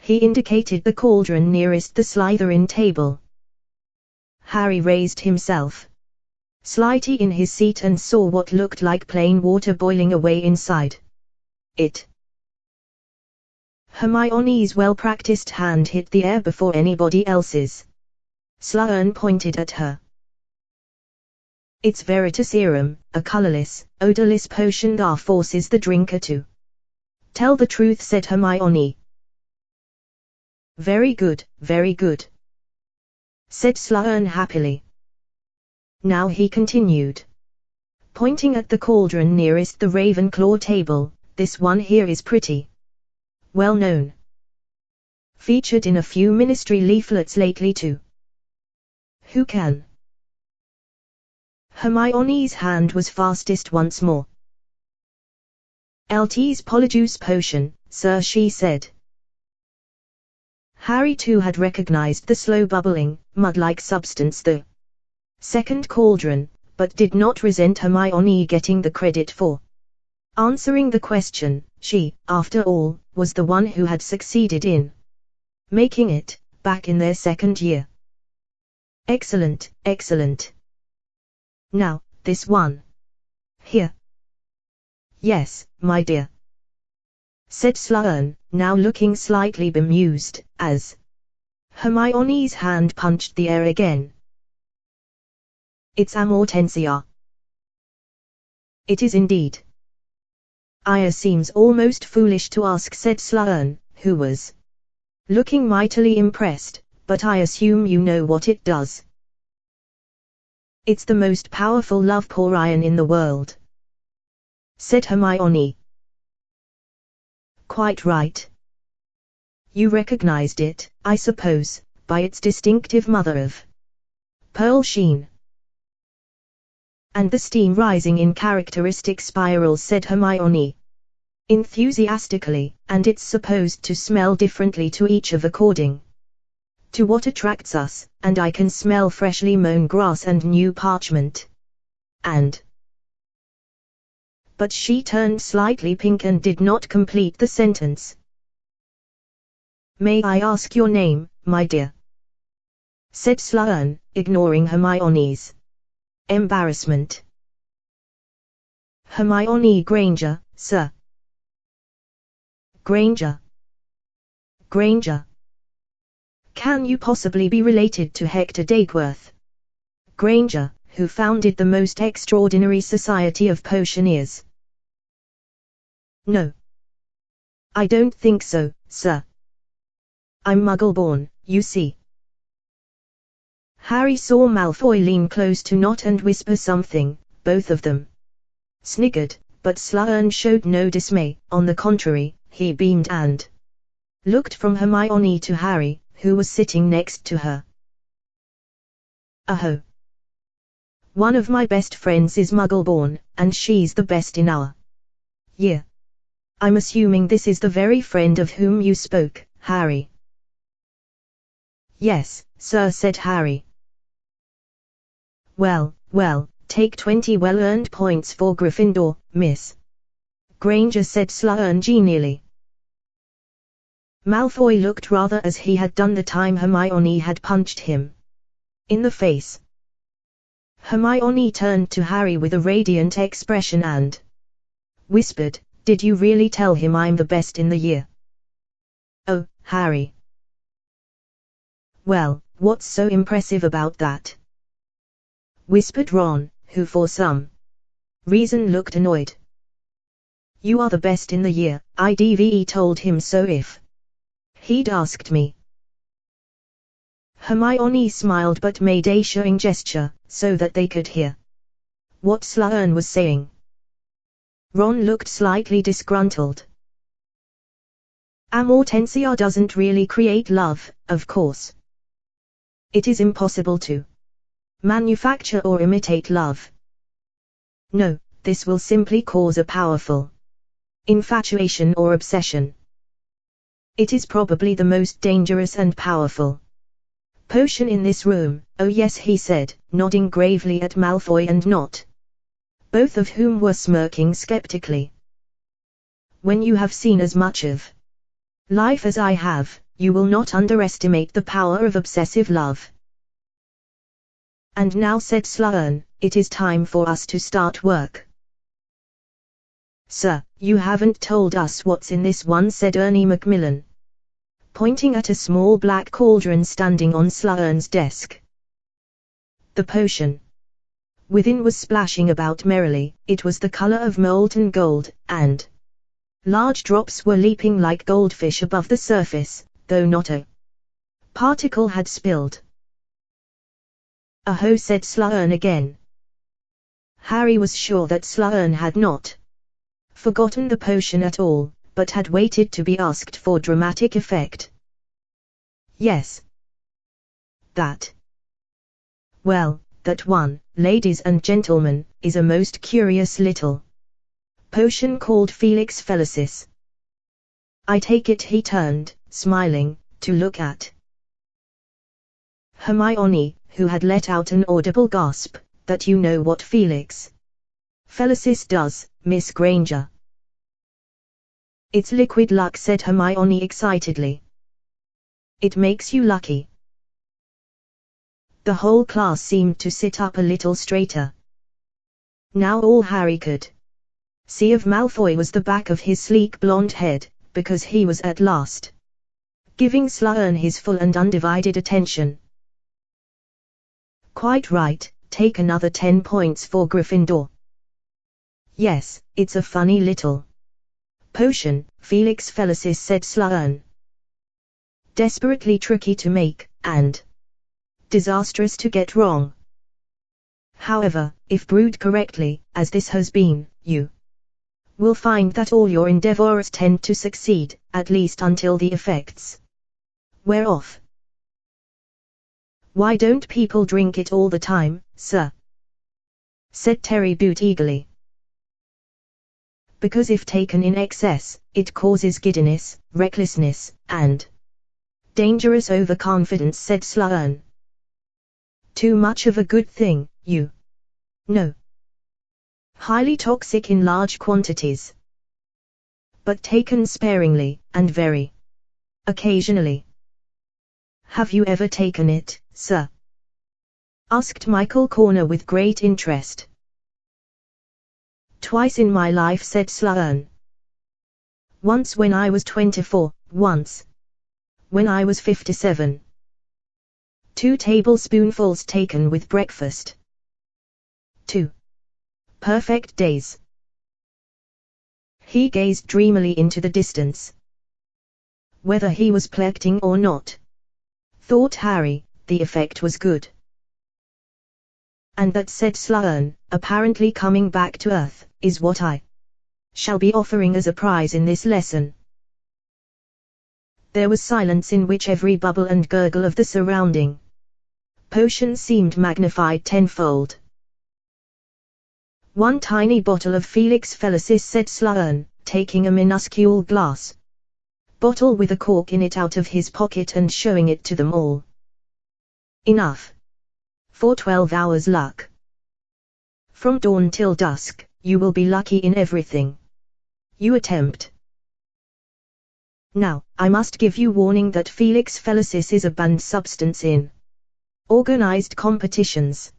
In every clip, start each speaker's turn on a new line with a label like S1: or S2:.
S1: He indicated the cauldron nearest the Slytherin table. Harry raised himself slightly in his seat and saw what looked like plain water boiling away inside it. Hermione's well-practiced hand hit the air before anybody else's. Slughorn pointed at her. It's Veritaserum, a colorless, odorless potion that forces the drinker to tell the truth, said Hermione. Very good, said Slughorn happily. Now, he continued, pointing at the cauldron nearest the Ravenclaw table, this one here is pretty well known. Featured in a few ministry leaflets lately too. Who can? Hermione's hand was fastest once more. LT's Polyjuice potion, sir, she said. Harry too had recognized the slow bubbling, mud-like substance the second cauldron, but did not resent Hermione getting the credit for answering the question. She, after all, was the one who had succeeded in making it, back in their second year. Excellent. Now, this one. Here. Yes, my dear, said Slughorn, now looking slightly bemused, as Hermione's hand punched the air again. It's Amortensia. It is indeed. Aya seems almost foolish to ask, said Slughorn, who was looking mightily impressed, but I assume you know what it does. It's the most powerful love potion in the world, said Hermione. Quite right. You recognized it, I suppose, by its distinctive mother of pearl sheen. And the steam rising in characteristic spirals, said Hermione enthusiastically, and it's supposed to smell differently to each of according to what attracts us, and I can smell freshly mown grass and new parchment. And... But she turned slightly pink and did not complete the sentence. May I ask your name, my dear? Said Slughorn, ignoring Hermione's embarrassment. Hermione Granger, sir. Granger. Can you possibly be related to Hector Dagworth Granger, who founded the most extraordinary society of potioneers? No. I don't think so, sir. I'm Muggle-born, you see. Harry saw Malfoy lean close to Nott and whisper something. Both of them sniggered, but Slughorn showed no dismay. On the contrary, he beamed and looked from Hermione to Harry, who was sitting next to her. Oh. One of my best friends is Muggle-born, and she's the best in our year. I'm assuming this is the very friend of whom you spoke, Harry. Yes, sir, said Harry. Well, take 20 well-earned points for Gryffindor, Miss Granger, said Slughorn genially. Malfoy looked rather as he had done the time Hermione had punched him in the face. Hermione turned to Harry with a radiant expression and whispered, Did you really tell him I'm the best in the year? Oh, Harry. Well, what's so impressive about that? Whispered Ron, who for some reason looked annoyed. You are the best in the year, IDVE told him so if he'd asked me. Hermione smiled but made a showing gesture, so that they could hear what Slughorn was saying. Ron looked slightly disgruntled. Amortensia doesn't really create love, of course. It is impossible to manufacture or imitate love. No, this will simply cause a powerful infatuation or obsession. It is probably the most dangerous and powerful potion in this room. Oh yes, he said, nodding gravely at Malfoy and Nott, both of whom were smirking skeptically. When you have seen as much of life as I have, you will not underestimate the power of obsessive love. And now, said Sloane, it is time for us to start work. Sir, you haven't told us what's in this one, said Ernie Macmillan, pointing at a small black cauldron standing on Sloane's desk. The potion within was splashing about merrily. It was the color of molten gold, and large drops were leaping like goldfish above the surface, though not a particle had spilled. "Aho," said Sloane again. Harry was sure that Sloane had not forgotten the potion at all, but had waited to be asked for dramatic effect. "Yes. That. Well, that one, ladies and gentlemen, is a most curious little potion called Felix Felicis. I take it," he turned, smiling, to look at Hermione, who had let out an audible gasp, "that you know what Felix Felicis does, Miss Granger." "It's liquid luck," said Hermione excitedly. "It makes you lucky." The whole class seemed to sit up a little straighter. Now all Harry could see of Malfoy was the back of his sleek blonde head, because he was at last giving Sloane his full and undivided attention. "Quite right, take another 10 points for Gryffindor." "Yes, it's a funny little potion, Felix Felicis," said Sloane. "Desperately tricky to make, and disastrous to get wrong. However, if brewed correctly, as this has been, you will find that all your endeavors tend to succeed, at least until the effects wear off." "Why don't people drink it all the time, sir?" said Terry Boot eagerly. "Because if taken in excess, it causes giddiness, recklessness, and dangerous overconfidence," said Sloane. "Too much of a good thing, you know. Highly toxic in large quantities. But taken sparingly, and very occasionally." "Have you ever taken it, sir?" asked Michael Corner with great interest. "Twice in my life," said Sloane. "Once when I was 24, once when I was 57. 2 tablespoonfuls taken with breakfast. 2 perfect days." He gazed dreamily into the distance. Whether he was plecting or not, thought Harry, the effect was good. "And that," said Sloane, apparently coming back to earth, "is what I shall be offering as a prize in this lesson." There was silence in which every bubble and gurgle of the surrounding potion seemed magnified tenfold. "1 tiny bottle of Felix Felicis," said Sloane, taking a minuscule glass bottle with a cork in it out of his pocket and showing it to them all. "Enough for 12 hours luck. From dawn till dusk, you will be lucky in everything you attempt. Now, I must give you warning that Felix Felicis is a banned substance in organized competitions,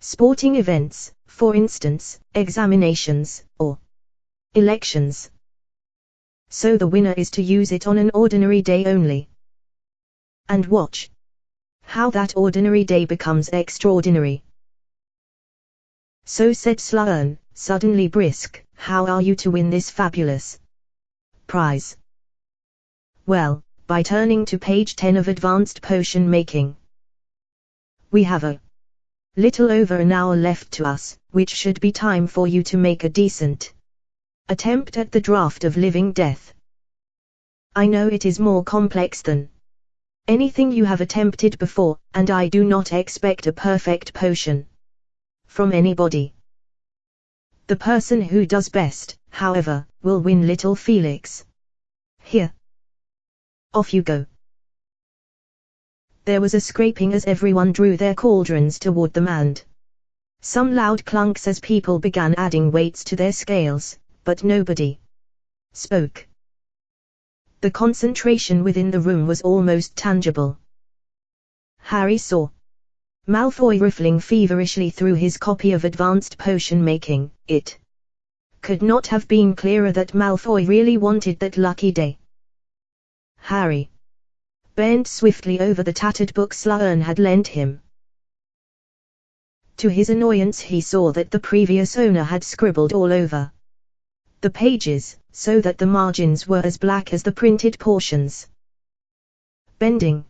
S1: sporting events, for instance, examinations, or elections. So the winner is to use it on an ordinary day only. And watch how that ordinary day becomes extraordinary." "So," said Sloane, suddenly brisk, "how are you to win this fabulous prize?" "Well, by turning to page 10 of Advanced Potion Making. We have a little over an hour left to us, which should be time for you to make a decent attempt at the draught of living death. I know it is more complex than anything you have attempted before, and I do not expect a perfect potion from anybody. The person who does best, however, will win little Felix. Here. Off you go." There was a scraping as everyone drew their cauldrons toward them and some loud clunks as people began adding weights to their scales, but nobody spoke. The concentration within the room was almost tangible. Harry saw Malfoy riffling feverishly through his copy of Advanced Potion Making. It could not have been clearer that Malfoy really wanted that lucky day. Harry bent swiftly over the tattered book Slughorn had lent him. To his annoyance he saw that the previous owner had scribbled all over the pages, so that the margins were as black as the printed portions. Bending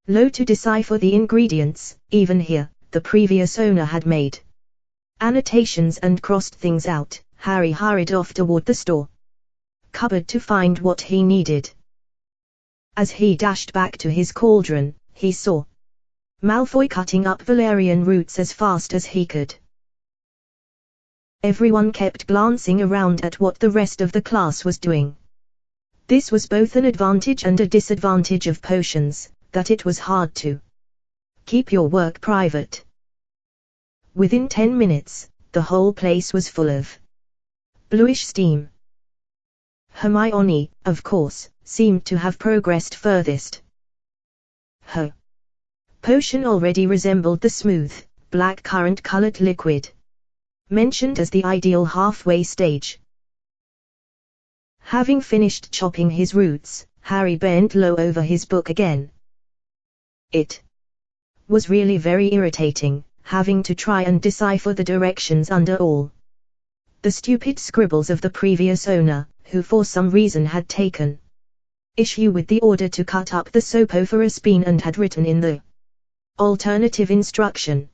S1: low to decipher the ingredients, even here, the previous owner had made annotations and crossed things out. Harry hurried off toward the store cupboard to find what he needed. As he dashed back to his cauldron, he saw Malfoy cutting up valerian roots as fast as he could. Everyone kept glancing around at what the rest of the class was doing. This was both an advantage and a disadvantage of potions, that it was hard to keep your work private. Within 10 minutes, the whole place was full of bluish steam. Hermione, of course, seemed to have progressed furthest. Her potion already resembled the smooth, black currant-colored liquid mentioned as the ideal halfway stage. Having finished chopping his roots, Harry bent low over his book again. It was really very irritating, having to try and decipher the directions under all the stupid scribbles of the previous owner, who for some reason had taken issue with the order to cut up the Sophophorus bean and had written in the alternative instruction: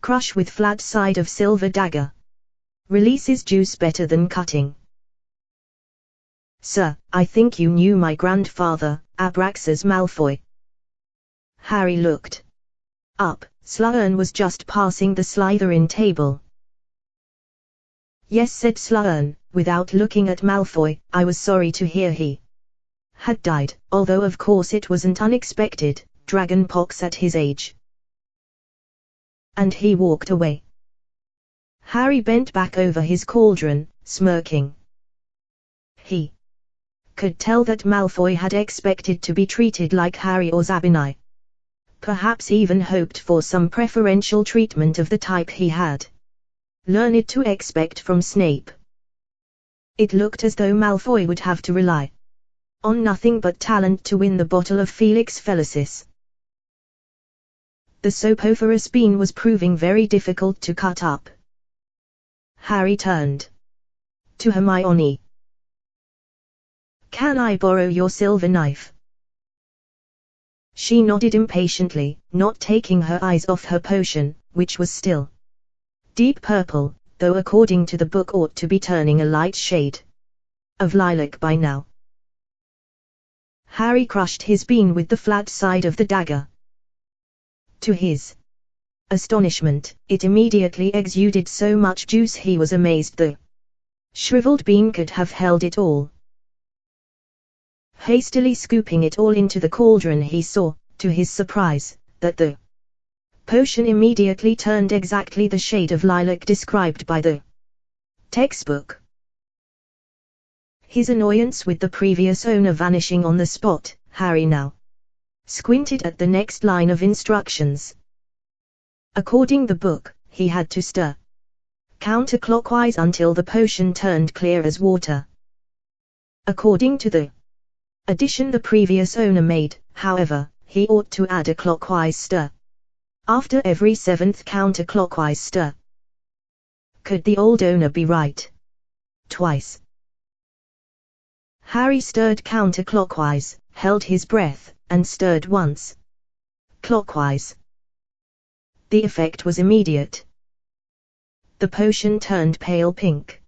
S1: crush with flat side of silver dagger. Releases juice better than cutting. Sir, I think you knew my grandfather, Abraxas Malfoy. Harry looked up. Slughorn was just passing the Slytherin table. Yes, said Slughorn, without looking at Malfoy. I was sorry to hear he had died, although of course it wasn't unexpected, dragonpox at his age. And he walked away. Harry bent back over his cauldron, smirking. He could tell that Malfoy had expected to be treated like Harry or Zabini. Perhaps even hoped for some preferential treatment of the type he had learned to expect from Snape. It looked as though Malfoy would have to rely on nothing but talent to win the bottle of Felix Felicis. The Sophophorus bean was proving very difficult to cut up. Harry turned to Hermione. Can I borrow your silver knife? She nodded impatiently, not taking her eyes off her potion, which was still deep purple, though according to the book ought to be turning a light shade of lilac by now. Harry crushed his bean with the flat side of the dagger. To his astonishment, it immediately exuded so much juice he was amazed the shriveled bean could have held it all. Hastily scooping it all into the cauldron, he saw, to his surprise, that the potion immediately turned exactly the shade of lilac described by the textbook. His annoyance with the previous owner vanishing on the spot, Harry now squinted at the next line of instructions. According to the book, he had to stir counterclockwise until the potion turned clear as water. According to the addition the previous owner made, however, he ought to add a clockwise stir after every 7th counterclockwise stir. Could the old owner be right? Twice. Harry stirred counterclockwise, held his breath, and stirred once clockwise. The effect was immediate. The potion turned pale pink.